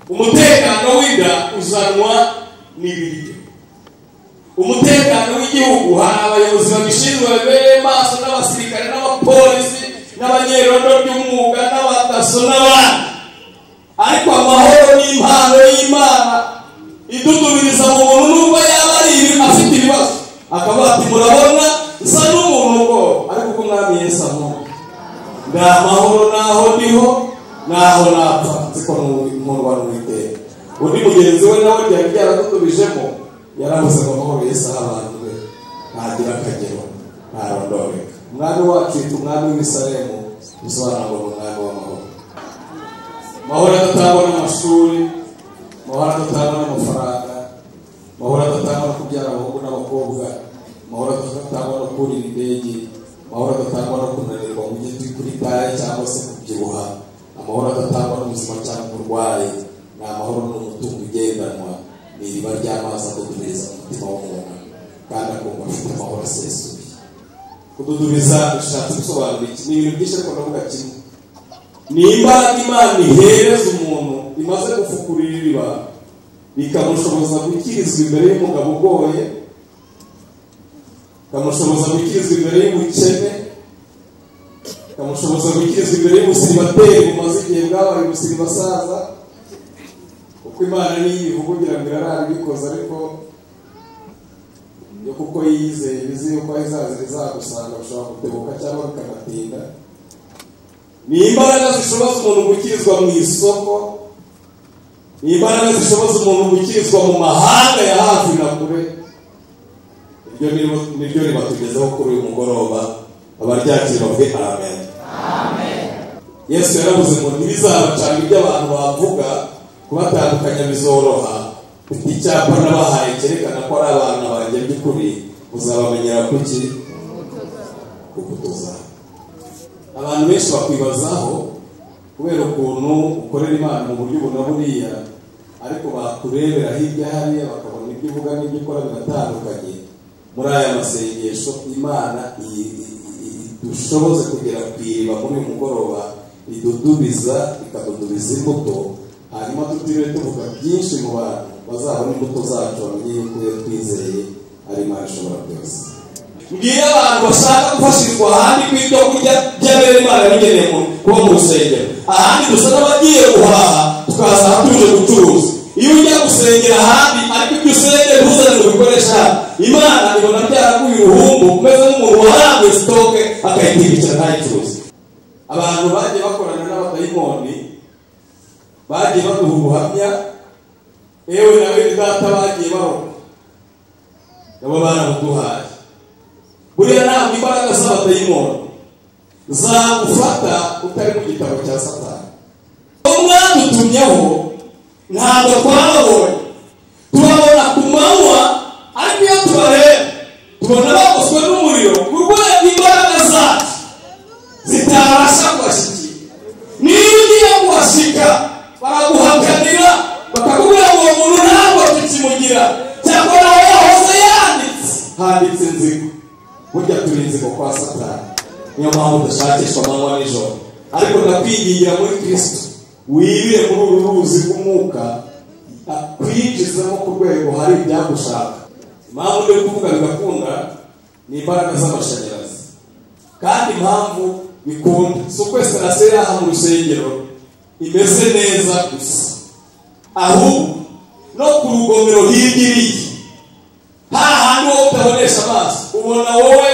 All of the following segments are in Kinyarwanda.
umutekano w'inda uzanwa n'ibiryo. Umutekano w'igihugu hari abayobozi babishinzwe babereye maso n'abasirikare n'abapolisi n'abanyerondo by'umwuga n'abadaso n'abandi. Ariko amahoro n'impano y'Imana idudubiriza mu muntu n'ubwo yaba ari afite ibibazo akavuga ati murabona nsa n'umuntu ngo ariko ko Mwami Yesu amuha nda amahoro naho ndiho naho napfa ziko n'umurwa n'Uwiteka. Undi mugenzi we nawe byari byaradudubijemo yaravuze ngo amahoro Yesu abantu be ntagira akagero ntarondoreka. Umwami wacu yitwa umwami w'Yerusalemu bisobanura ngo umwami w'amahoro. Mahoro adatangwa n'amashuri, mahoro adatangwa n'amafaranga, mahoro adatangwa no kubyara abahungu n'abakobwa, mahoro adatangwa no kurira indege, mahoro adatangwa no kunanirwa mu gihe turi kuri taye cyangwa se kubyibuha, amahoro adatangwa n'ubuzima cyangwa uburwayi, ni amahoro n'umutungo ugendanwa, ni iriba ry'amazi adudubiriza mu mutima w'umuntu kandi akumva afite amahoro asesuye. Kududubiriza bishatse gusobanura iki? Ni ibintu byinshi ariko ndavuga kimwe. Ni imbaraga Imana ihereza umuntu imaze gufukurira iriba ikamushoboza gukirizwa imbere y'umugabo ugoye, ikamushoboza gukirizwa imbere y'umukene, ikamushoboza gukirizwa imbere y'umusiribateri bumaze igihe bwabaye umusiribasaza. Kuko Imana niyo ibivuga ugira ngo irarabikoze ariko yo kuko yizeye bizi yuko izaza rizagusanga ushobora gutebuka cyangwa bikanatinda. Ni imbaraga zishoboza umuntu gukirizwa mu isoko, ni imbaraga zishoboza umuntu gukirizwa mu mahanga ya hafi na kure. Niryo ribatugezeho kuri uyu mugoroba. Abaryakira bavuge amen. Amen. Yesu yaravuze ngo ntibizabacanga ibyo abantu bavuga, kubatandukanya bizoroha. Ufite icyapa n'abahaye cyerekana ko ari abantu banjye by'ukuri, uzabamenyera kuki? Kukutuza. Abantu benshi bakwibazaho kubera ukuntu ukorera Imana mu buryo bunaburiya, ariko bakurebera hirya hariya bakabona ibyo uvuga n'ibyo ukora biratandukanye. Muri aya masengesho Imana idushoboze kugera ku iriba muri uyu mugoroba, idudubiza ikadudubiza imbuto, hanyuma tutiriwe tuvuga byinshi mu bantu bazabona imbuto zacu bamenye yuko iyo twizeye ari Imana ishobora byose. Mbwira abantu bashaka gufashirwa ahandi ku ibyo kurya by'abera Imana yabigeneye kuba mu rusengero. Ahandi dusa n'abagiye guhaha tukaza ahatuje gucuruza. Iyo ujya gusengera ahandi ariko ibyo usengera ntuzane ngo bikoresha, Imana ibona byaraguye uruhumbu umeze nk'umuntu warambuye sitoke akayitibikira ntayicuruze. Abantu bagiye bakorana n'abadayimoni bagiye baduha ubuhamya, yewe na bene data bagiye baroga nabo barabuduhaye. Buriya ntabwo imbaraga z'abadayimoni zagufata utari mu gitabo cya Satani. Umwami utumyeho ntabwo twababonye, tubabona ku manywa, ariko iyo tubareba tubona bagoswe n'umuriro ku rwego imbaraga zacu zitabasha kubashikira. Niba ugiye kubashika baraguhakanira bakakubwira ngo uwo muntu ntabwo tukimugira, cyangwa nawe yahoze handitse nzigo. Burya turi inzigo kwa Satani, niyo mpamvu udashakishwa amanywa n'ijoro. Ariko ndakwingingira muri Kristo wibire muri uru ruzi rw'umwuka, kwinjizamo ku rwego hari ibyagushaka. Impamvu yo kuvuga bigakunda ni imbaraga z'amashanyarazi, kandi impamvu bikunda si uko esitasiyo y'aha mu rusengero imeze neza gusa, ahubwo no ku rugomero hirya iriya hahandi wowe utabonesha amaso, ubona wowe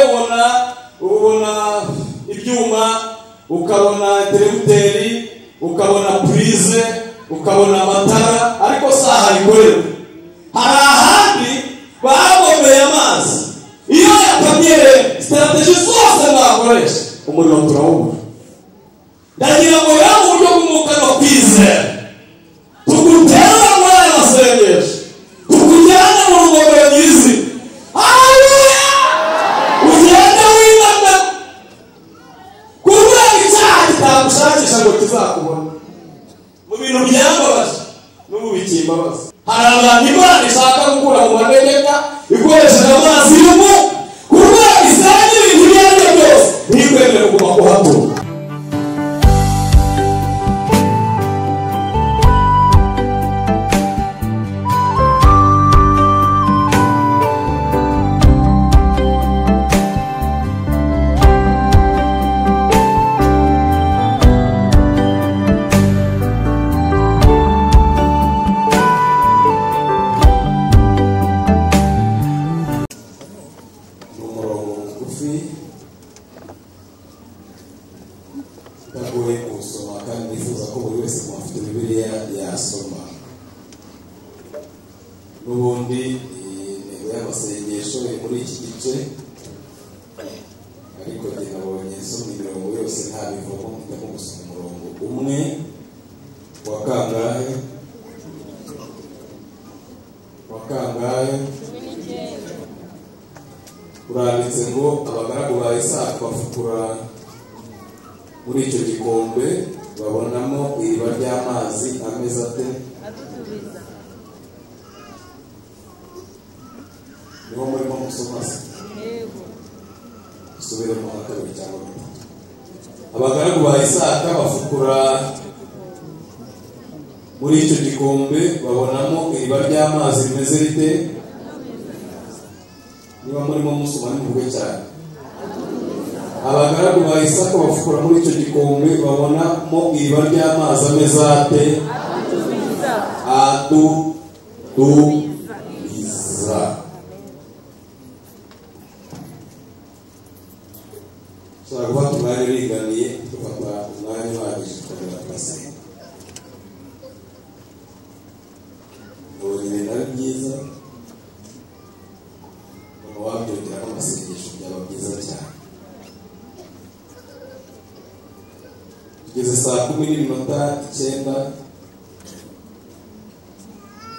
ubona ibyuma, ukabona terebuteri, ukabona purize, ukabona amatara, ariko saha ikorera. Hari ahandi bagomeye amazi, iyo yakamye strategy zose mwakoresha umuriro turawubura. Ndagira ngo ya mu buryo bw'umwuka no kwizera tugutera muri aya masengesho, tukujyana mu rugomero rwizi. Haleluya! Ugenda wibanda kurwanya icyaha kitagushakisha ngo kizakubona mu bintu byambabaje n'ubu bikimbabaza. Hari abantu Imana ishaka gukura mu manegeka ikoresheje amazi y'umu kurwanya isanga ibintu ibyo ari byo byose ntikwemere kuguma kuhatura. nasoma n'ubundi intego y'amasengesho muri iki gice, ariko njye nabonye nsoma imirongo yose ntabivamo, mpitamo gusoma umurongo umwe wa kangahe uranditse ngo abagaragu ba Isaka bafukura muri icyo gikombe babonamo iriba ry'amazi ameze ate? Niho murimo musoma se? Subiremo nka kabiri cyangwa gatatu. Abagaragu ba Isaka bafukura muri icyo gikombe babonamo iriba ry'amazi rimeze rite? Niba murimo musoma nimuvuge cyane. Abagaragu ba Isaka bafukura muri icyo gikombe babonamo iriba ry'amazi ameze ate? Adudubiza. Ushobora gufata umwanya uringaniye, tugafata umwanya uhagije tukagira akazi. Nabonye ibintu ari byiza, wabyongera n'amasengesho byaba byiza cyane. Tugeze saa 10:09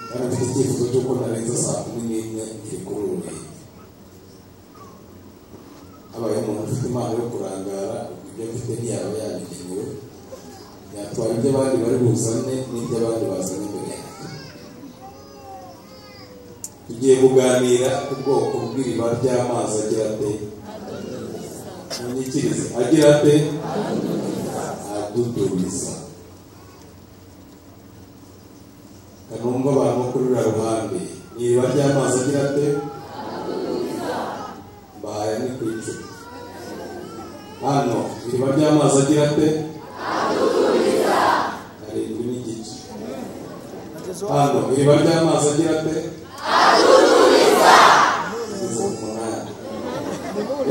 kandi mfite icyifuzo cy'uko narenza saa 11 iri kuri ubu. Habaye umuntu ufite impano yo kurangara, ibyo mfite ntiyaba yabigenewe, yatwara ibyo abandi bari buzane n'ibyo abandi bazanye imbere yanjye. Tugiye kuganira ku bwoko bw'iriba ry'amazi agira ate? Munyikirize, agira ate? Adudubiza. Kanumva abantu bo kuri uriya ruhande, ni iriba ry'amazi agira ate? Mbahaya ni ku icumi. Hano iriba ry'amazi agira ate? Karindwi n'igice. Hano iriba ry'amazi agira ate?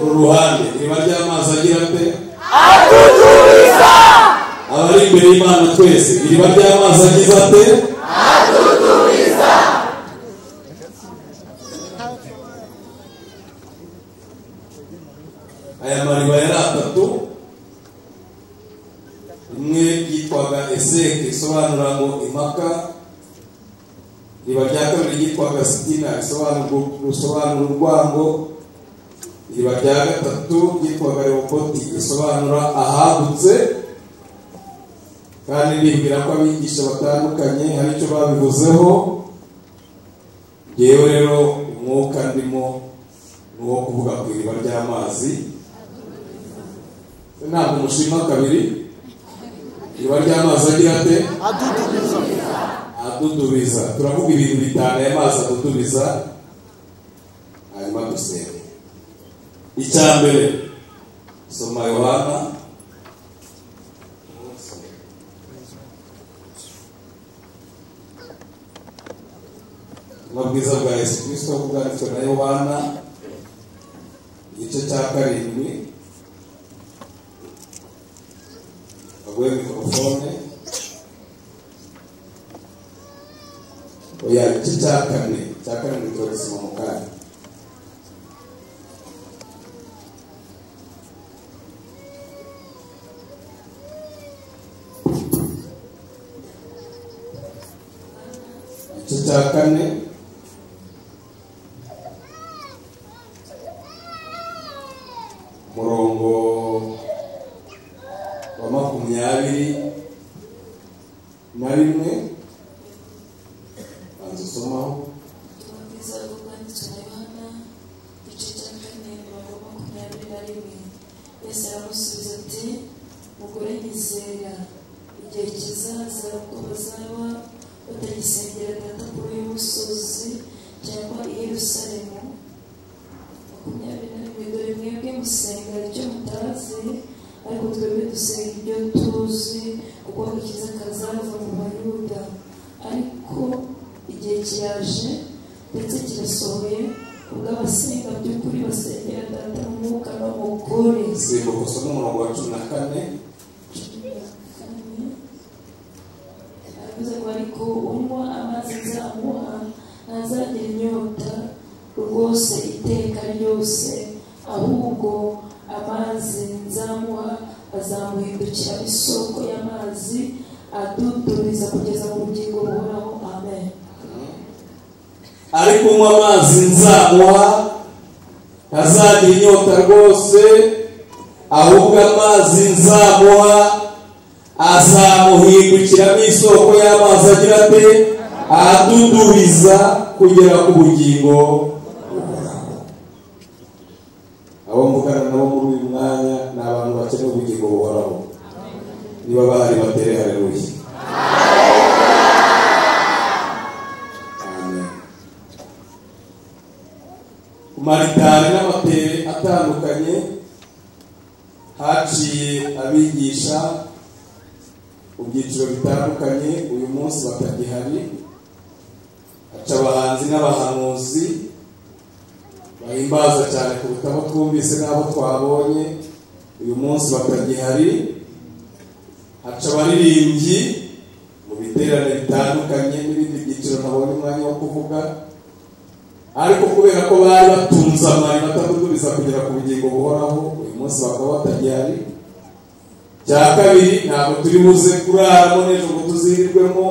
Uru ruhande iriba ry'amazi agira ate? Adudubiza. Abari imbere y'Imana twese iriba ry'amazi agize ate? Adudubiza. Aya mariba yari atatu, imwe yitwaga Eseke isobanura ngo impaka, iriba rya kabiri ryitwaga Sitina risobanura urwango, iriba rya gatatu ryitwaga Rehoboti risobanura ahagutse. Kandi ndibwira ko abigisha batandukanye hari icyo babivuzeho. Yewe rero umwuka ndimo nuwo kuvuga ku iriba ry'amazi. Ntabwo mushima kabiri. Iriba ry'amazi agira ate? Adudubiza. Turavuga ibintu bitanu y'amazi adudubiza, hanyuma dusenge. Icya mbere, soma Yohana ubwiza bwa Yesu Kristo bwanditswe na Yohana igice cya 7. Baguhe mikrofone. Oya, igice cya 4 turisoma mu kanya. Igice cya 4 murongo wa 21 banza usomaho. Ubwiza bwanditswe na Yohana igice cya 4 murongo wa 21. Yesu aramusubiza ati, mugore nyizera, igihe kizaza ubwo bazaba batagisengera Data kuri uyu musozi cyangwa i Yerusalemu. 21. Dore mwebwe musenga icyo mutazi, ariko twebwe dusenga ibyo tuzi, kuko agakiza kazaza mu Bayuda. Ariko igihe kiraje ndetse kirasohoye, ubwo abasenga by'ukuri basengera Data mu mwuka no mu kuri. Simbuka usome umurongo wa 14. Aravuze ngo ariko unywa amazi nzamuha ntazagira inyota rwose iteka ryose, ahubwo amazi nzamuha azamuhindukira isoko y'amazi aduduriza kugeza mu bugingo buhoraho. Amen. ariko unywa amazi nzamuha ntazagira inyota rwose, ahubwo amazi nzamuha azamuhindukiramo isoko y'amazi agira ate aduduriza kugera ku bugingo buhoraho. abo mvugana nabo muri uyu mwanya ni abantu bakeneye ubugingo buhoraho. niba bahari batere haleluya. Amen. Ku maritari n'amatere atandukanye haciye abigisha mu byiciro bitandukanye, uyu munsi batagihari. haca abahanzi n'abahanuzi bahimbaza cyane kuruta abo twumvise n'abo twabonye, uyu munsi batagihari. haca abaririmbyi mu biterane bitandukanye n'ibindi byiciro ntabonye umwanya wo kuvuga, ariko kubera ko bari batunze amari bataduduriza kugera ku bugingo buhoraho, uyu munsi bakaba batagihari. cya kabiri, ntabwo turi buze kuraramo n'ejo ngo tuzirirwemo,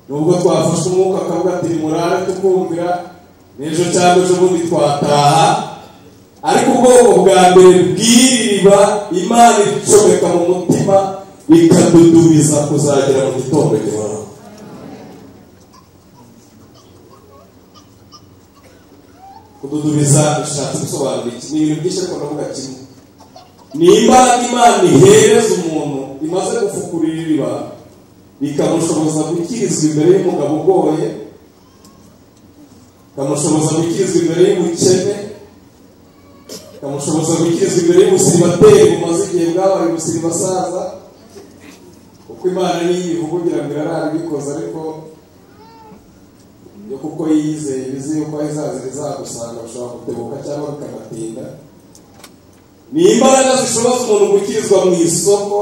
nubwo twafashe umwuka akavuga ati murare tukumvira n'ejo cyangwa ejo bundi twataha, ariko ubwoko bwa mbere bw'iriba Imana icomeka mu mutima ikaduduriza kuzagera mu gitondo gihoraho. kududuriza bishatse gusobanura iki? ni ibintu byinshi ariko ndavuga kimwe. ni imbaraga Imana ihereza umuntu imaze gufukurira iriba, ikamushoboza gukirizwa imbere y'umugabo ugoye, ikamushoboza gukirizwa imbere y'umukene, ikamushoboza gukirizwa imbere y'umusiribateri bumaze igihe bwabaye umusiribasaza, kuko Imana niyo ibivuga ugira ngo irarara ibikoze, ariko yo kuko yizeye bizi yuko izaza izagusanga bishobora gutebuka cyangwa bikanatinda. ni imbaraga zishoboza umuntu gukirizwa mu isoko,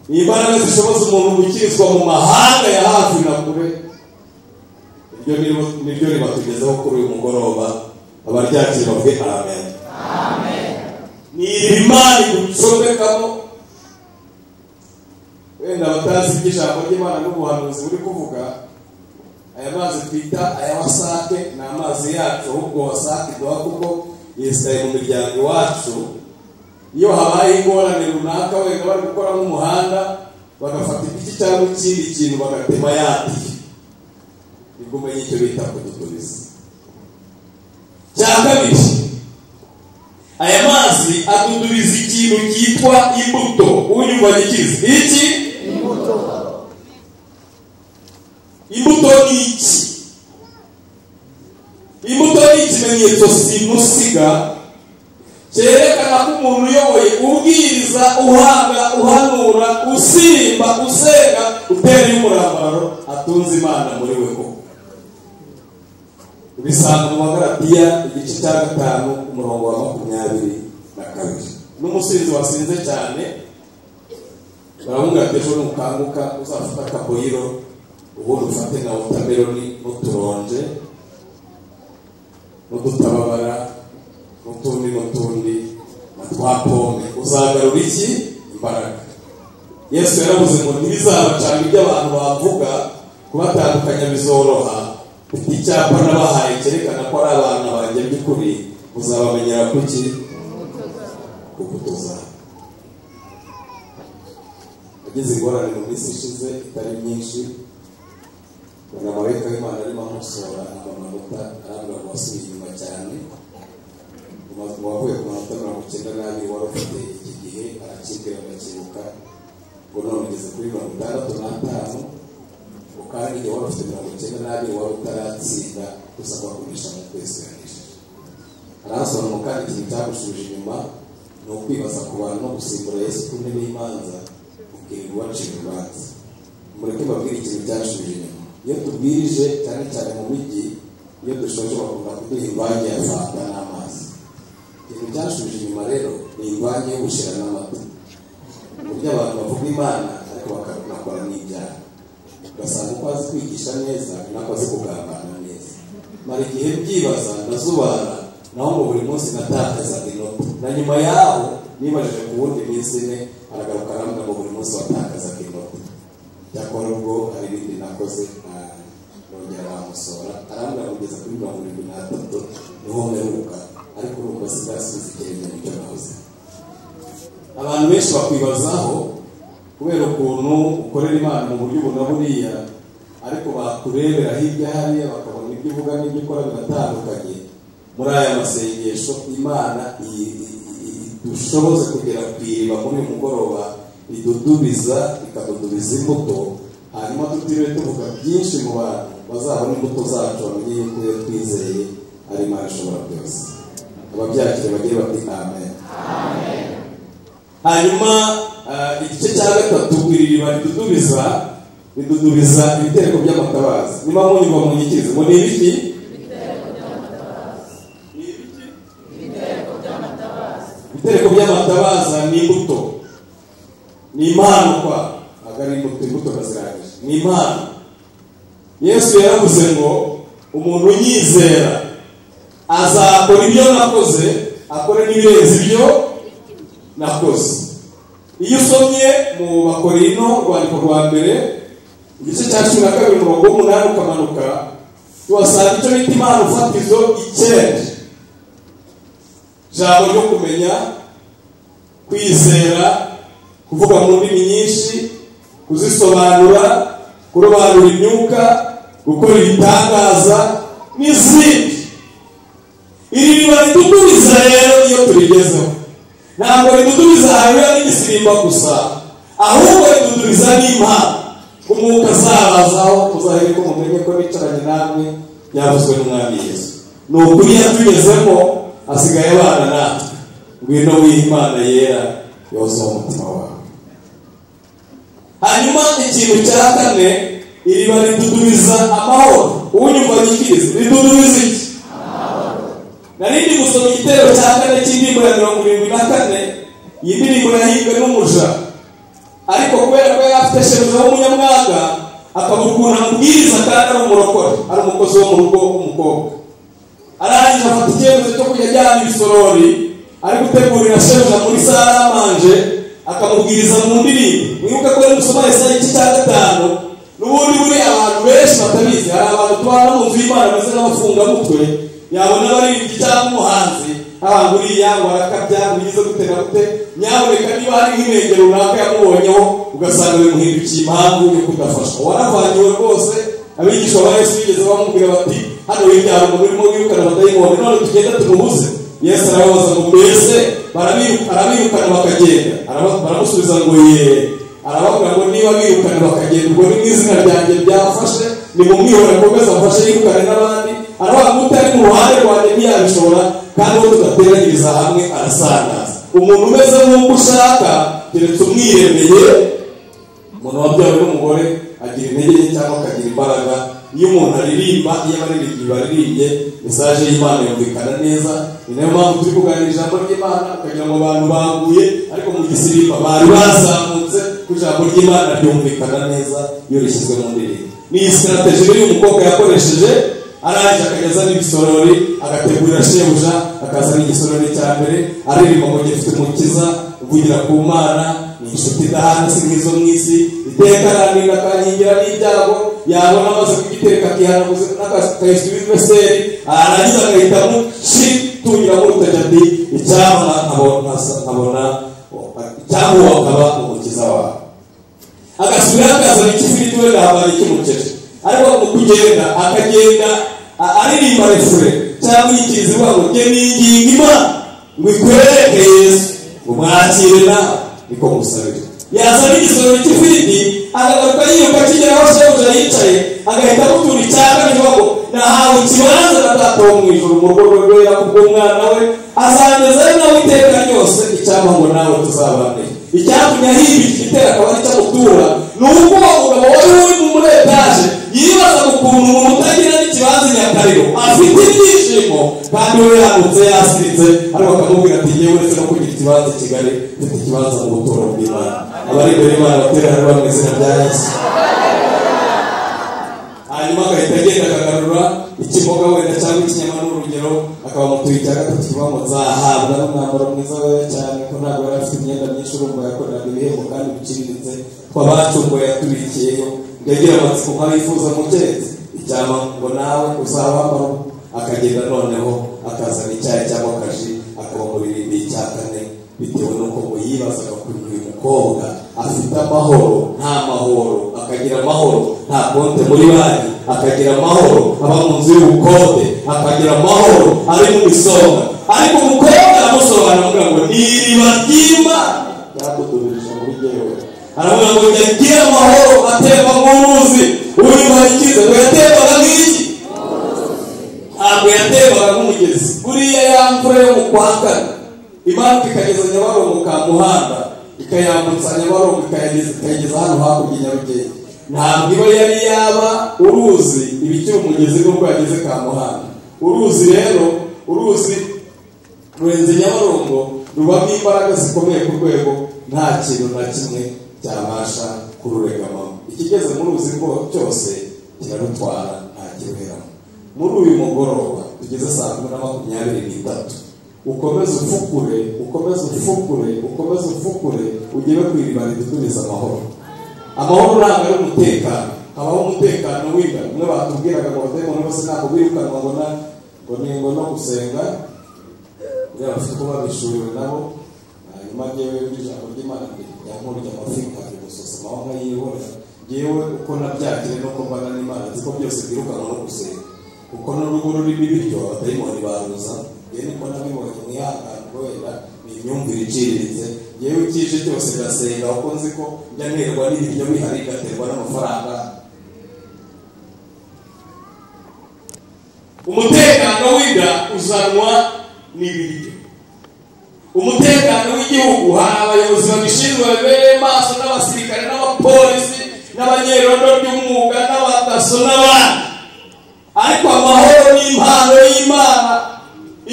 ni imbaraga zishoboza umuntu gukirizwa mu mahanga ya hafi na kure. iryo niryo ribatugezeho kuri uyu mugoroba. abaryakira bavuge amen. Amen. ni Imana igucomekamo. wenda batazi iby'ijambo ry'Imana n'ubuhanuzi buri kuvuga, aya mazi twita aya wasake ni amazi yacu, ahubwo wasake duha kuko yesitaye mu miryango iwacu. iyo habaye ingorane runaka, wenda bari gukora nk'umuhanda bagafata igiti cyangwa ikindi kintu bagatema yati, nibwo umenye icyo bita kududuriza. cya kabiri, aya mazi aduduriza ikintu cyitwa imbuto. unyumva gikize iki? imbuto ni iki? imbuto ni ikimenyetso simusiga cyerekana ko umuntu uyoboye, ubwiriza, uhanga, uhanura, usimba, usenga, utera umurambararo atunze Imana muri we koko. bisanga mu Magalatiya igice cya 5 umurongo wa 22. n'umusinzi wasinze cyane baramubwira ati ejo nukanguka uzafata akaboyiro, ubundi ufate na wotameroni n'uturonje n'udutababara n'utundi na twa pome, uzagarura iki? imbaraga. Yesu yaravuze ngo ntibizabacanga ibyo abantu bavuga, kubatandukanya bizoroha. Ufite icyapa nabahaye cyerekana ko ari abana banjye by'ukuri, uzabamenyera kuki? kuko zabo. Ageze ingorane mu minsi ishize itari myinshi, amarayika y'Imana arimo amusora amanota, arambwira ngo wasubiye inyuma cyane. wavuye ku manota 92 wari ufite iki gihe, arakibwira agakibuka ngo none ugeze kuri 65, ukandi igihe wari ufite 92 wari utaratsinda gusaba kugurisha mu kwezi yanisha. arasobanura mu kandi ikintu cyagushubije inyuma ni ukwibaza ku bantu no gusimbura Yesu ku ntebe y'imanza, ukirirwa ubacira urubanza. mureke babwire ikintu cyashubije inyuma. iyo tubwirije cyane cyane mu mijyi, iyo dushoje bakunda kuduha imvange ya fanta n'amazi. ikintu cyashubije inyuma rero ni imvange y'ubushira n'amata. uburyo abantu bavuga Imana ariko bakanakora n'ibyaha. ugasanga uko azi kwigisha neza nako azi kugambana neza. Mara igihe byibaza ndazubara naho ngo buri munsi natakazaga inota, na nyuma yaho nibajije ku wundi minsi ine aragaruka arambwira ngo buri munsi watakazaga inota. Cyakora ubwo hari ibindi nakoze nongera bamusora arambwira kugeza kuri 73 niho mperuka, ariko urumva sidasubiza ikirenge mu cyo nahoze. Abantu benshi bakwibazaho kubera ukuntu ukorera Imana mu buryo buna buriya, ariko bakurebera hirya hariya bakabona ibyo uvuga n'ibyo ukora biratandukanye. Muri aya masengesho Imana dushoboze kugera ku iriba muri uyu mugoroba, idudubiza ikadudubiza imbuto, hanyuma tutiriwe tuvuga byinshi mu bantu bazabona imbuto zacu bamenye yuko iyo twizeye ari Imana ishobora byose. Ababyakire bagiye bati amen. Hanyuma igice cya gatatu, iri riba ridudubiza ibitereko by'amatabaza. Niba munyumva munyikirize ngo ni ibiki? Ibitereko by'amatabaza ni imbuto, ni impano kwa agari imbuto bazirangije, ni impano. Yesu yaravuze ngo umuntu unyizera azakora ibyo nakoze, akore n'ibirenze ibyo nakoze. Iyo usomye mu Bakorino rwandiko rwa mbere igice cya 12:8 ukamanuka, tuhasanga icyo bita impano fatizo 9. Jambo ryo kumenya, kwizera, kuvuga mu ndimi nyinshi, kuzisobanura, kurobanura imyuka, gukora ibitangaza n'izindi. Iri riba ridudubiza rero iyo turigezeho. Ntabwo ridudubiza hariya n'igisirimba gusa, ahubwo ridudubiza n'impano. Umwuka azabazaho uzahera ko mumenye ko nicaranye namwe byavuzwe n'Umwami Yesu. Ni ukuri yatugezemo, asigaye abana natwe. Ngwino w'Imana yera yoza umutima wawe. Hanyuma ikintu cya kane, iriba ridudubiza amahoro. Unyumva nyikiriza ridudubiza iki? Narindi gusoma igitero cya kane cy'indirimbo ya 74. Iyi ndirimbo yahimbwe n'umuja, ariko kubera ko yafite shebuja w'umunyamwaga akabura ukuntu amubwiriza kandi ari umurokore, ari umukozi wo mu rugo w'umukobwa. Arangije afata icyemezo cyo kujya ajyana ibisorori, ari gutegurira shebuja muri saramanje, akamubwiriza mu ndirimbo. Mwibuke ko ari gusoma Yesaya 5. N'ubundi buri abantu benshi batabizi, hari abantu tubana mu nzu y'Imana bameze nk'abafungamutwe, yabona abaririmbyi cyangwa umuhanzi buriya ngo arakabya bigize gutera gute, nyaboneka niba hari nk'intengero runaka yamubonyeho ugasanga bimuhindukiye impamvu yo kudafashwa. Waravangiwe rwose. Abigisha ba Yesu bigeze bamubwira bati hano hibyara umuntu urimo wirukana abadayimoni, none tugenda tumubuze. Yesu arababaza ngo mbese arabirukana bakagenda? Baramusubiza ngo ye. Arababwira ngo niba birukana bakagenda, ubwo ni mu izina ryanjye byafashe, ni mu mwihora akomeza afashe yirukane n'abandi. Aravuga ngo utari mu ruhande rwanjye ntiyabishobora, kandi uwo tudateranyiriza hamwe arasandaza. Umuntu umeze nk'uko ushaka keretse umwiremeye. Umuntu wabyawe n'umugore agira intege nke cyangwa akagira imbaraga. Iyo umuntu aririmba, iyo abaririmbyi baririmbye, mesaje y'Imana yumvikana neza. Ni nayo mpamvu turi kuganira ijambo ry'Imana kugira ngo abantu baguye ariko mu gisirimba bari bazamutse ku ijambo ry'Imana ryumvikana neza iyo rishyizwe mu ndirimbo. Ni strategy y'uyu mukobwa yakoresheje. Arangije akageza n'ibisorori, agategurira shebuja, akaza n'igisorori cya mbere, aririmba ngo gifite umukiza uvugira ku Mana, ni inshuti idahana si nk'izo mu isi, iteka ararinda akankingira n'ibyago, yabona amaze kugitereka akihanaguza n'akayishyura ibimeseri, arangiza agahitamo tungira mu rutajyati icyampa nkabona icyampa akaba umukiza wawe. Agasubira akazana ikifiriti we nahabaye ikimuceje, ariko mu kugenda akagenda aririmba refure cyangwa yikiriza ivuga ngo nge ninginga Imana ngo ikwereke Yesu ngo mwakire nawe niko musabira. Yazana igisorori cy'ifiriti agagaruka yiruka akigera aho shebuja yicaye, agahita amutura icyaka nivuga ngo nahawe ikibanza na Data wo mu ijuru mu rugo rwera kubw'umwana we, azangezayo nawe iteka ryose, icyampa ngo nawe tuzabane. Icyatumye ahimba iki gitero akaba ari icyamutura, ni uko umugabo wari uri muri etaje yibaza ukuntu umuntu utagira n'ikibanza i Nyakariro afite ibyishimo, kandi we yandutse yasiritse, ariko akamubwira ati yewe uretse no kugira ikibanza i Kigali mfite ikibanza mu buturo bw'Imana. Abari imbere y'Imana baterana mu izina rya Yesu. hanyuma agahita agenda akagarura ikimoga wenda cyangwa ikinyama n'urugero akaba mutuye icya gatatu kivuga ngo nzahabwa n'umwambaro mwiza wewe cyane ko ntabwo yari afite imyenda myinshi urumva yakoreraga ibihembo kandi biciriritse twabacunguye yatubikiyeyo ngagira amatsiko nk'abifuza mugenzi icyama ngo nawe uzabambara akagenda noneho akazana icyayi cyangwa akaji akaba muririmbi icya kane bitewe n'uko ngo yibazaga kuri uyu mukobwa afite amahoro nta mahoro akagira amahoro nta konte muri banki akagira amahoro aba mu nzu y'ubukode akagira amahoro ari mu isonga ariko umukobwa aramusobanura ngo ni iriba ry'Imana yakudubirije muri jyewe aravuga ngo yagira amahoro atemba nk'uruzi uri barikize ngo yatembaga nk'iki ntabwo yatembaga nk'umugezi buriya ya mvura yo mu kwa kane imanuka ikageza Nyabarongo ka Muhanda ikayambutsa Nyabarongo ikayageza hano hakurya i Nyarugenge ntabwo iba yari yaba uruzi ibikiri umugezi n'ubwo yageze ka Muhanda uruzi rero uruzi rurenze Nyabarongo rubamo imbaraga zikomeye ku rwego nta kintu na kimwe cyabasha kururegama ikigeze mu ruzi ngo cyose kirarutwara nta kiruheramo muri uyu mugoroba tugeze saa 23:23 ukomeze ufukure ugere ku iriba ridutumiza amahoro ntabwo ari umutekano habaho umutekano w'inda umwe batubwiraga ngo abadayimoni bose ntabwo birukanwa ngo no gusenga kugira bafite uko babishuriwe nabo hanyuma njyewe ijambo ry'Imana ryankurya amafi nkabigusosoma aho nkayihorera njyewe uko nabyakire nuko mbana n'Imana nzi ko byose byirukanwa no gusenga kuko n'urugo rurimo ibiryo abadayimoni baruza njyewe niko nabibonye mwihangane wenda ni imyumvire iciriritse njyewe ikije cyose ndasenga kuko nzi ko njya nterwa n'ibiryo bihari igaterwa n'amafaranga umutekano w'inda uzanwa n'ibiryo umutekano w'igihugu hari abayobozi babishinzwe babereye maso n'abasirikare n'abapolisi n'abanyerondo ry'umwuga n'abadaso n'abandi ariko amahoro n'impano y'Imana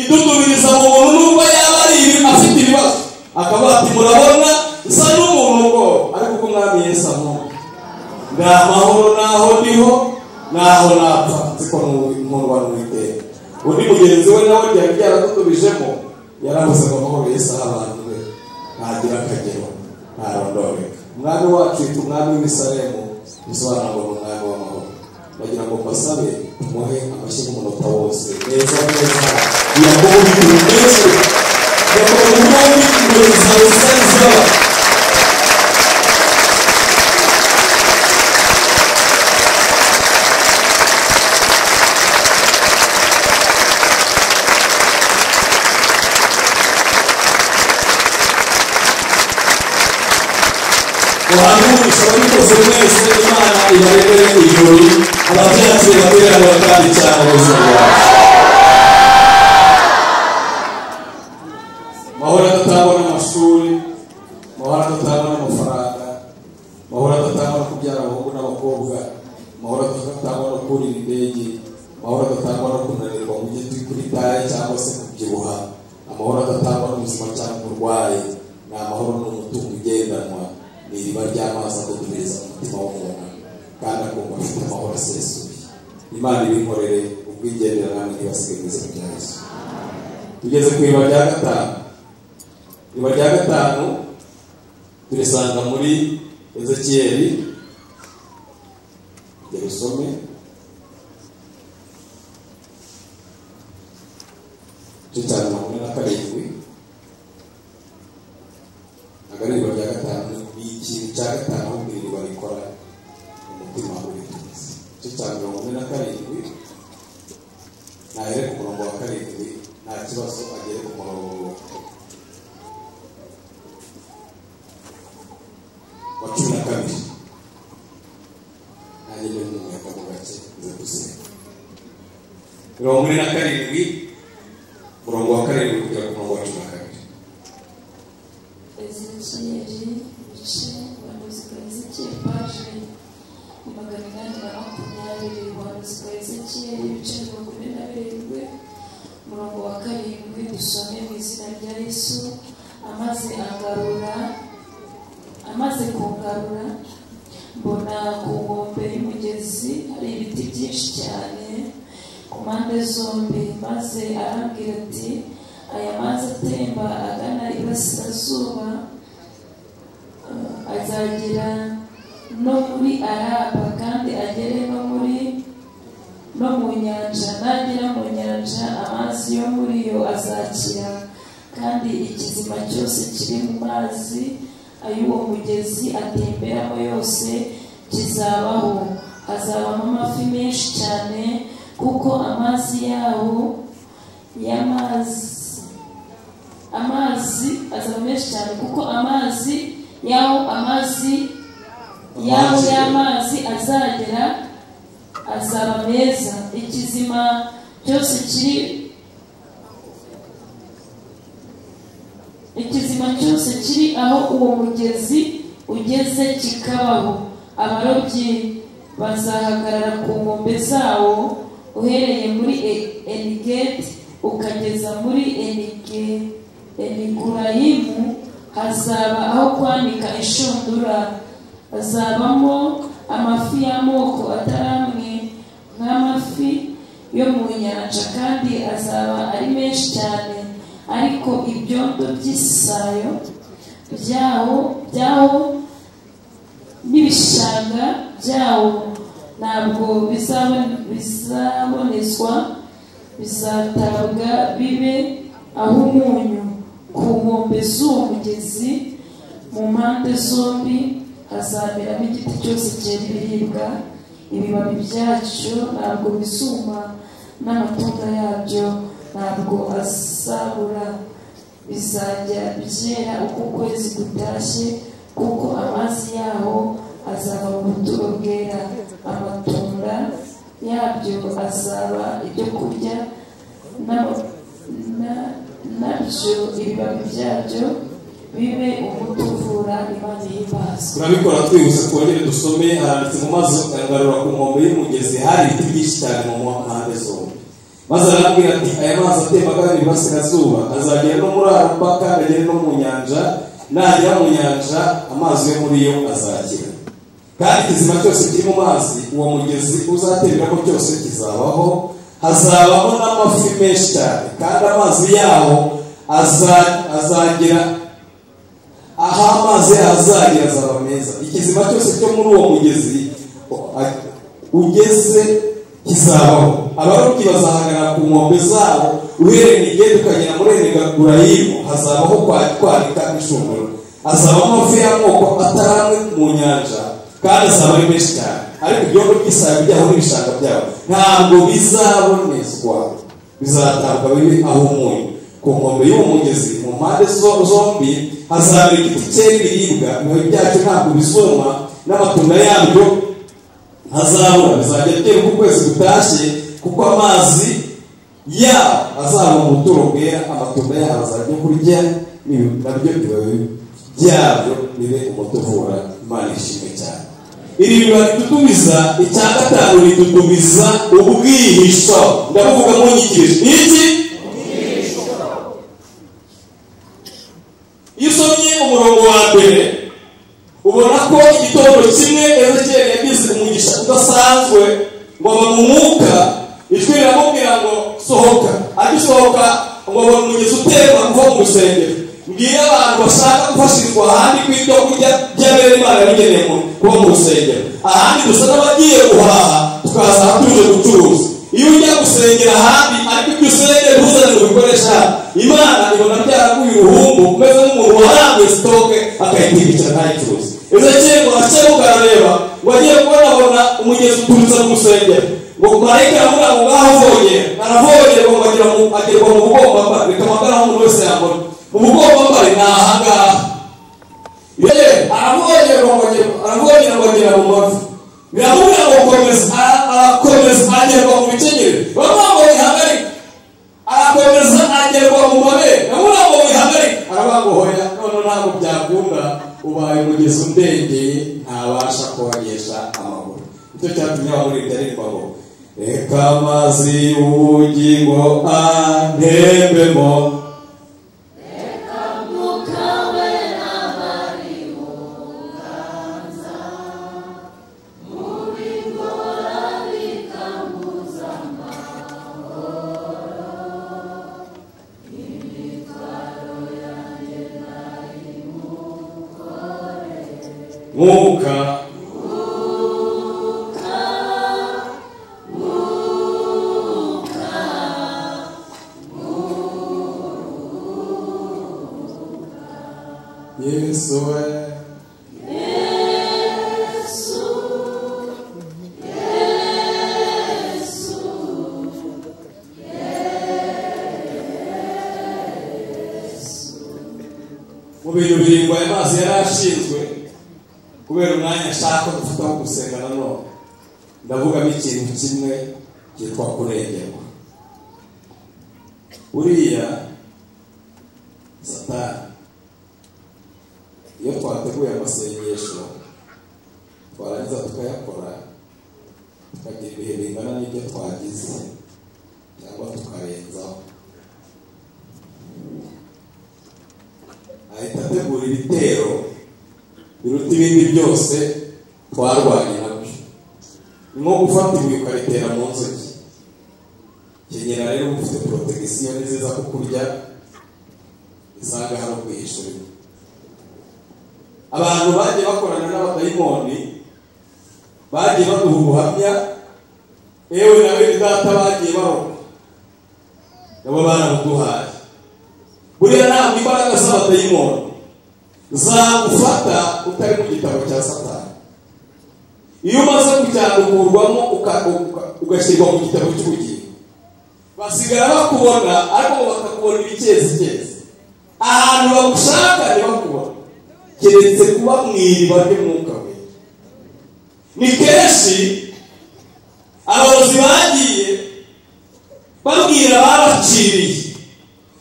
idudubiriza mu muntu nubwo yaba ari afite ibibazo akaba ati murabona isa n'umuntu ngo ariko ko Mwami Yesu amuha nda amahoro naho ndiho naho napfa ziko n'umuntu w'Uwiteka undi mugenzi we nawe byari byaradudubijemo yaravuze ngo amahoro Yesu abantu be ntagira akagero ntarondoreka umwami wacu yitwa umwami w'Isalemu bisobanura ngo umwami w'amahoro bagira ngo basabe tumuhe amashyi n'umunota wose neza yakobo bitumeze yakobo n'umwami w'Isalemu Wahamurisha ababikoze mwese Imana ibarebere ijuri ababyakire baberana kandi cyane ubuzima bwacu mahoro adatangwa n'amashuri mahoro adatangwa n'amafaranga mahoro adatangwa no kubyara abahungu n'abakobwa mahoro adatangwa no kurira indege mahoro adatangwa no kunanirwa mu gihe turi kuri taye cyangwa se kubyibuha amahoro adatangwa n'ubuzima cyangwa uburwayi ni amahoro n'umutungo ugendanwa ni iriba ry'amazi adudubiriza umutima w'umuntu kandi akumva afite amahoro asesuye Imana ibinkorere ubwigendera namwe ntibasige mwiza bya Yesu tugeze ku iriba rya gatanu iriba rya gatanu turisanga muri Ezekiyeli Yerusome cyane muri na karindwi agariba rya gatanu ikintu cya gatanu ubwiriri barikora umutima w'ubituzi cyane muri na karindwi nahere ku murongo wa karindwi nta kibazo agere ku murongo wa 12 nanjye ni umuyaga mu gake uze gusenga mirongo ine na karindwi murongo wa karindwi kugera ku murongo wa 12 Ezekiyeli ibice ubuhanuzi bwa Ezekiyeli paje 820 ubuhanuzi bwa Ezekiyeli ibice 27 murongo wa karindwi dusome mu izina rya Yesu amaze kungarura mbona ku nkombe y'umugezi hari ibiti byinshi cyane ku mpande zombi, maze arambwira ati aya mazi atemba agana iburasirazuba azagera no muri Araba kandi agere no mu nyanja. Nagera mu nyanja amazi yo muri yo azakira, kandi ikizima cyose kiri mu mazi ay'uwo mugezi atemberamo yose kizabaho. Hazabamo amafi menshi cyane kuko amazi yaho azaba menshi cyane kuko amazi y'amazi azagera azaba meza. Ikizima cyose kiri aho uwo mugezi ugeze kikabaho. Abarobyi bazahagarara ku nkombe zawo uhereye muri Enigedi ukageza muri Enigurayimu. Hazaba aho kwanika inshundura. Hazabamo amafi y'amoko ataramwe nk'amafi yo mu nyanja, kandi azaba ari menshi cyane, ariko ibyondo by'isayo byaho n'ibishanga byawo ntabwo bizabonezwa, bizatabwa bibe aho umunyu. Ku nkombe z'uwo mugezi mu mpande zombi hazameramo igiti cyose cyera ibiribwa, ibibabi byacyo ntabwo bizuma, n'amatunda yabyo ntabwo azabura. Bizajya byera uko ukwezi gutashye, kuko amazi yaho azaba mu buturo bwera. Amatunda yabyo azaba ibyo kurya, nabyo ibibabi byabyo bibe umuti uvura. Imana ihimbaza. Turabikora twihuse twongere dusome. Haranditse mu mazi agarura ku nkombe y'umugezi hari ibiti byinshi cyane mu mpande zombi. Maze arambwira ati aya mazi atemba agana iburasirazuba azagera no muri Araba kandi agere no mu nyanja. Nagera mu nyanja amazi yo muri yo azakira, kandi ikizima cyose kiri mu mazi uwo mugezi uzatemberamo cyose kizabaho. Hazabamo n'amafi menshi cyane, kandi amazi yaho azagera aho amazi azagera azaba meza. Ikizima cyose cyo muri uwo mugezi ugeze kizabaho. Abarobyi bazahagarara ku nkombe zabo uhereye Enigedi ukagera muri Enigurayimu. Hazabaho kwanika inshundura. Hazabamo amafi y'amoko ataramwe mu nyanja, kandi azaba ari menshi cyane, ariko ibyondo by'isayo byaho n'ibishanga byaho ntabwo bizabonezwa, bizatabwa bibe aho umunyu. Ku nkombe y'uwo mugezi mu mpande zombi hazaba igiti cyera ibiribwa, ibibabi byacyo ntabwo bizuma, n'amatunda yabyo ntazabura. Bizajya byera uko ukwezi gutashye, kuko amazi yaho azaba mu buturo bwera. Amatunda yaho azajya kurya, nabyo ibibabi byabyo bibe umuti uvura. Imana ishimwe cyane. Iri biba ritutumiza icya gatanu, ritutumiza ubwihisho. Ndavuga mu nyikirije iki? Iyo usomye umurongo wa mbere ubona ko igitondo kimwe Ezekiyeli yagize umugisha udasanzwe, ngo aba mu mwuka, ijwi riramubwira ngo sohoka. Agisohoka ngo abona umugezi utemba kuva mu rusengero. Mbwira abantu bashaka gufashirizwa ahandi ku ibyo kurya by'abera Imana yabigeneye kuba mu rusengero. Ahandi gusa n'abagiye guhaha tukaza tuje gucuruza. Iyo ujya gusengera ahandi ariko ibyo usengera ntuzane ngo bikoresha, Imana ibona byaraguye uruhumbu umeze nk'umuntu warambuye sitoke akayitibikira ntayicuruze. Ezekiyeli ngo akebuka arareba, ngo agiye kubona umugezi uturutse mu rusengero. Ngo marayika aravuga ngo ngaho vogera. Aravogera ngo agerwa mu bugombambari. Reka amagara nk'umuntu wese yambona. Mu bugombambari ni ahangaha. Aravogera ngo agera mu mavi. Biramubwira ngo arakomeza agerwa mu bikenyeri. Baravuga ngo wihagarike. Arakomeza agerwa mu mabere. Baravuga ngo wihagarike. Aravuga ngo hoya, none ntabwo byakunda, ubaye umugezi undengeye ntabasha kuhagesha amaguru. Icyo cyatumye abamuririmbyi aririmba ngo reka amazi y'ubugingo antembemo, reka mwuka wera bari mu ganza, mu bigora mwuka Yesu mu bintu birindwi aya mazi yari ashinzwe kubera umwanya ashaka gufata wo gusenga nanone ndavugamo ikintu kimwe cyitwa kurengerwa. Uriya Satani iyo twateguye amasengesho twarangiza tukayakora tukagira ibihe bingana n'ibyo twagize cyangwa tukarenzaho, ahita ategura ibitero biruta ibindi byose twarwanye nabyo. Ni nko gufata ibuye ukaritera mu nzuki. Kenyera rero ufite protegisiyo nziza ko kurya isanga hari ubwihishuriro. Abantu bagiye bakorana n'abadayimoni bagiye baduha ubuhamya, yewe na bene data bagiye baroka nabo barabuduhaye. Buriya ntabwo imbaraga z'abadayimoni zagufata utari mu gitabo cya Satani. Iyo umaze kucyandukurwamo ugashyirwa mu gitabo cy'ubugingo, basigara bakubona ariko bakakubona ibikezi. Ahantu bagushaka ntibakubona keretse kuba mu iriba ry'umwuka we. Ni kenshi abayobozi bagiye babwira babaciriye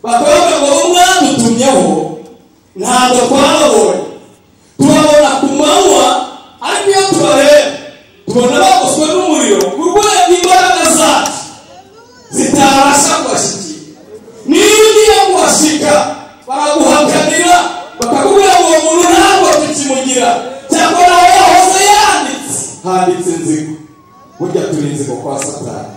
bakavuga ngo mwadutumyeho ntabwo twababonye, tubabona ku manywa ariko iyo tubareba tubona bagoswe n'umuriro ku rwego imbaraga zacu zitabasha kubashyikira. Niba ugiye kubashika baraguhakanira bakakubwira ngo uwo muntu ntabwo tukimugira, cyangwa nawe yahoze handitse inzigo. Burya turi inzigo kwa Satani,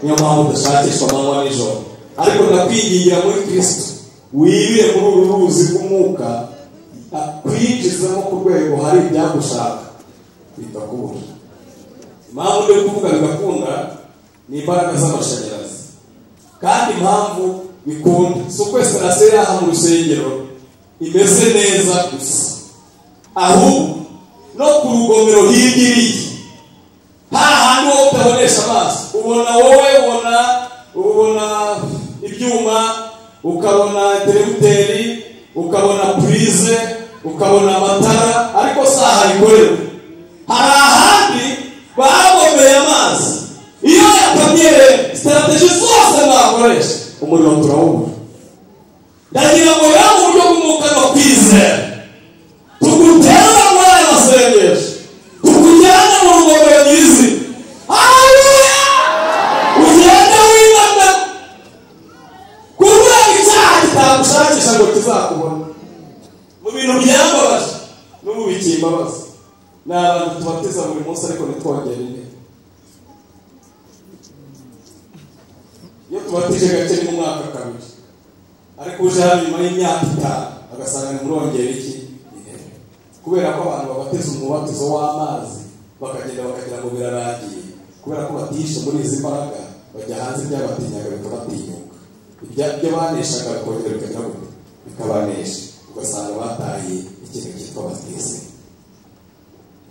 niyo mpamvu udashakishwa amanywa n'ijoro. Ariko ndakwingingira muri Kristo wibire muri uru ruzi rw'umwuka akwinjizamo ku rwego hari ibyagushaka bitakubura. Impamvu ndi kuvuga bigakunda ni imbaraga z'amashanyarazi, kandi impamvu bikunda si uko esitasiyo y'aha mu rusengero imeze neza gusa, ahubwo no ku rugomero hirya iriya hahandi wowe utabonesha amaso ubona ibyuma, ukabona interrupteri, ukabona purize, ukabona amatara, ariko saha ikorera. Hari ahandi bagomeye amazi, iyo yakamye strategy zose bakoresha umuriro turawubura. Ndagira ngo ya mu buryo bw'umwuka no kwizera tugutera muri aya masengesho, tukujyana mu rugomero rwizi. Haleluya! Ugenda wibanda kurwanya icyaha kitagushakisha ngo kizakubona. Mu bintu byambabaje n'ubu bikimbabaza ni abantu tubateza buri munsi ariko ntitwongere intebe. Iyo tubatije gake ni mu mwaka kabiri, ariko uje hano nyuma y'imyaka 5 agasanga ni murongera iki intebe, kubera ko abantu babateza umubatizo w'amazi bakagenda bakagira ngo birarangiye, kubera ko batishe muri izi mbaraga bajya hanze byabatinyaga bikabatinyuka. Ibyo baneshaga bakongera bikagira ngo bikabanesha, ugasanga bataye ikintu cyitwa bateze.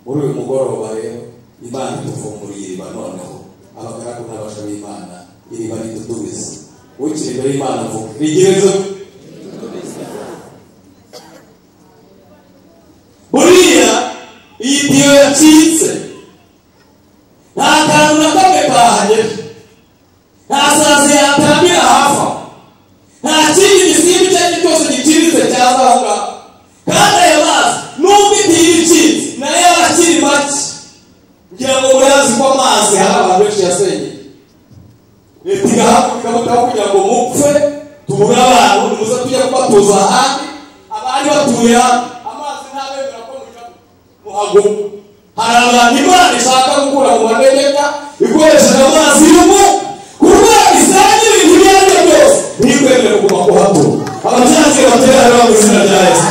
Muri uyu mugoroba rero Imana ituvumuriye iriba noneho, abagaragu n'abaja b'Imana, iriba ridudubiza. Ukiri imbere y'Imana vuga rigerezo. Buriya iyi tiyo yacitse nta kantu na kamwe kahagera, nta sazi yatambira hafa, nta kindi gisimba icyo ari cyo cyose giciriritse cyaza aho ngaho. Kandi ayo mazi nubwo itiyo icitse nayo aba akiri make, kugira ngo murazi ko amazi hari abantu benshi yasenyeye. Leta igahaguruka kugira ngo mupfe tubure abantu, nimuze tujya kubatuza ahandi, abandi batuye hano amazi ntabemera ko muhaguma. Hari abantu Imana ishaka gukura mu manegeka ikoresheje amazi y'umu kuba isanga ibintu ibyo ari byo byose ntikwemere kuguma kuhatura. Ababyanze baterane mu izina rya Yesu.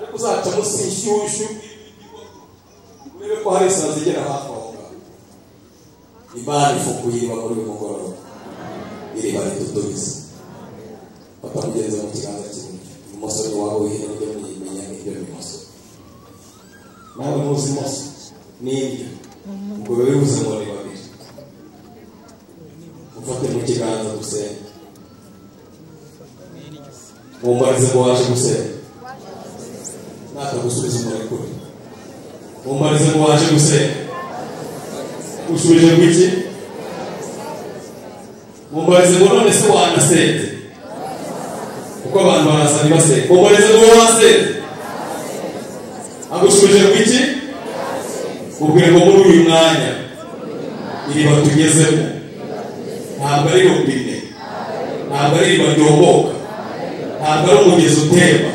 ariko uzaca munsi y'ishyushyu urebe ko hari isazi igera hafi aho ngaho. Imana ifukuye iriba muri uyu mugoroba, iriba ritudubiza. Fata mugenzi mu kiganza cy'iburyo, ibumoso ni wawe hino nibyo mwimenya n'ibyo bimoso. Nawe muzi imoso n'ibyo ubwo biba bivuze ngo ni babiri. Ufate mu kiganza gusenga, mumbarize ngo waje gusenga, natagusubiza umurekure. Mumbarize ngo waje gusenga, ushubije gwiki? Mumbarize ngo none se wanasenze, kuko abantu barasa ntibasenga. Mumbarize ngo wasenze, agushubije gwiki? Mubwire ngo muri uyu mwanya iriba tugezemo ntabwo ari robine, ntabwo ari iriba ryoboka, ntabwo ari umugezi utemba,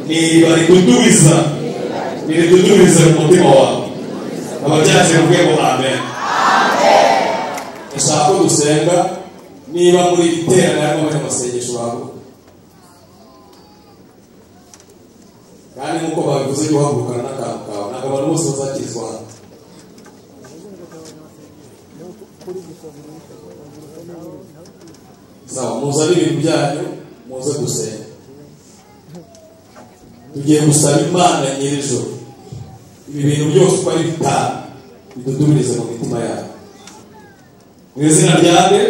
ni iriba rikudubiza, niridudubize mu mutima wawe. Ababyaje mubwiye ngo amen. Ndashaka ko dusenga, niba muri iri terana harimo abanyamasengesho bawe, kandi nk'uko babivuze jya uhagurukana n'akantu kawe, ntabwo abantu bose bazakirizwa hano. Sawa, muzane ibintu byanyu muze gusenga. Tugiye gusaba Imana nyir'ijuru ibi bintu byose uko ari bitanu bidudubirize mu mitima yawe. Mu izina ryanjye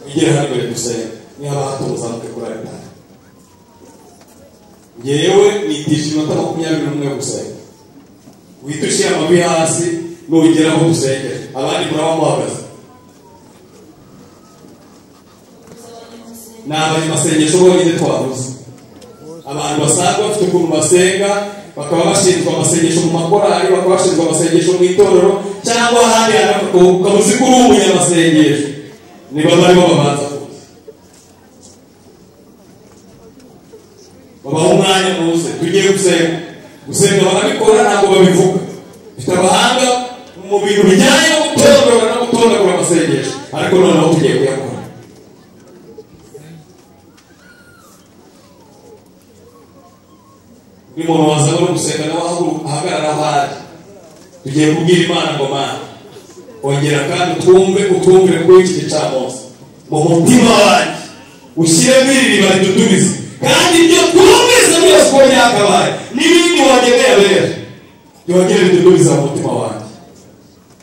igere hano imbere dusenga. Niba hato muzamuke kuri altari. Njyewe nitisha iminota 21 gusenga. Uhita ushyira amavi hasi nugeraho dusengere, abandi muraba muhagaze. Ni abanyamasengesho bonyine twavuze, abantu basanzwe bafite ukuntu basenga, bakaba bashinzwe amasengesho mu makorali, bakaba bashinzwe amasengesho mu itorero cyangwa ahandi ukamuzi ko uri umunyamasengesho, niba barimo babanza kuza babaha umwanya muze tugiye gusenga. Barabikora ntabwo babivuga, bifite abahanga mu bintu bijyanye no gutondagura amasengesho, ariko noneho tugiye kuyakora. Ni umuntu waza no gusenga nawe ahagarara aho ari. Tugiye kubwira Imana ngo Mana ongera kandi utwumvire kuri iki gicamunsi mu mutima wanjye, ushyiremo iri riba ridudubiza, kandi ibyo twumvise byose uko byakabaye n'ibindi wageneye abera byongere bidudubiza mu mutima wanjye.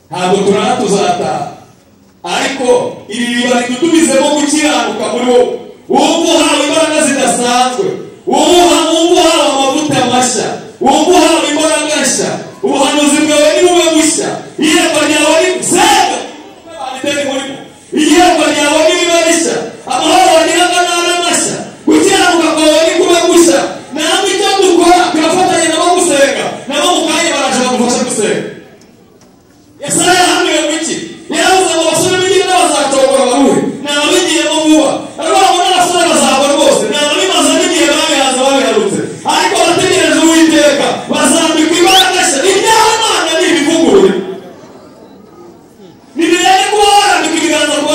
Ntabwo turara tuzataha, ariko iri riba ridudubizemo gukiranuka muri wowe. Wumva uhawe imbaraga zidasanzwe, wumva uhawe amavuta mashya, wumva uhawe imbaraga nshya, ubuhanuzi bwawe ni bube bushya, iyerekwa ryawe ni gusenga, iyerekwa ryawe ni bibe rishya, amahoro wagiraga n'abe mashya, gukiranuka kwawe ni kube gushya. Namwe icyo dukora turafatanya nabo gusenga, nabo mu kanya baraje bagufasha gusenga. Yesaya yahambiwe mu iki? Yaravuze ngo abasore b'ingimbi bazatobora baruhe, nababigiyemo vuba, ariko n'abasore bazagwa rwose, nababimaze n'igihe babihaza babiharutse, ariko bategereje Uwiteka bazambikwa imbaraga nshya. Ibyawe Mana ni ibivugurure, ntibirebe kuba warambika ibiganza ku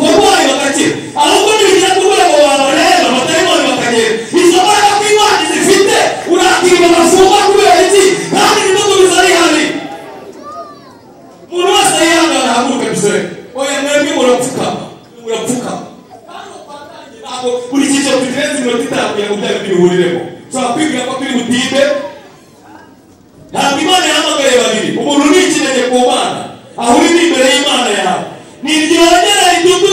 barwayi bagakira, ahubwo ntibigira ku rwego wabareba abatayimoni bakagenda. Izo mbaraga ko Imana zifite urakirwa bafungwa kubera iki? Kandi ibidudubiza ari habi. Umuntu wese yihangana ahaguruke dusenga. Oya mwebwe murapfukama, ntabwo buri cyiciro tukirenza iminota 5 kugira ngo byawe bihuriremo. Ushobora kwibwira ko turi butinde. Ntabwo Imana yahamagaye babiri, umuntu ni ikinege ku Mana, aho uri imbere y'Imana yawe. Ni ryongera ridudubiza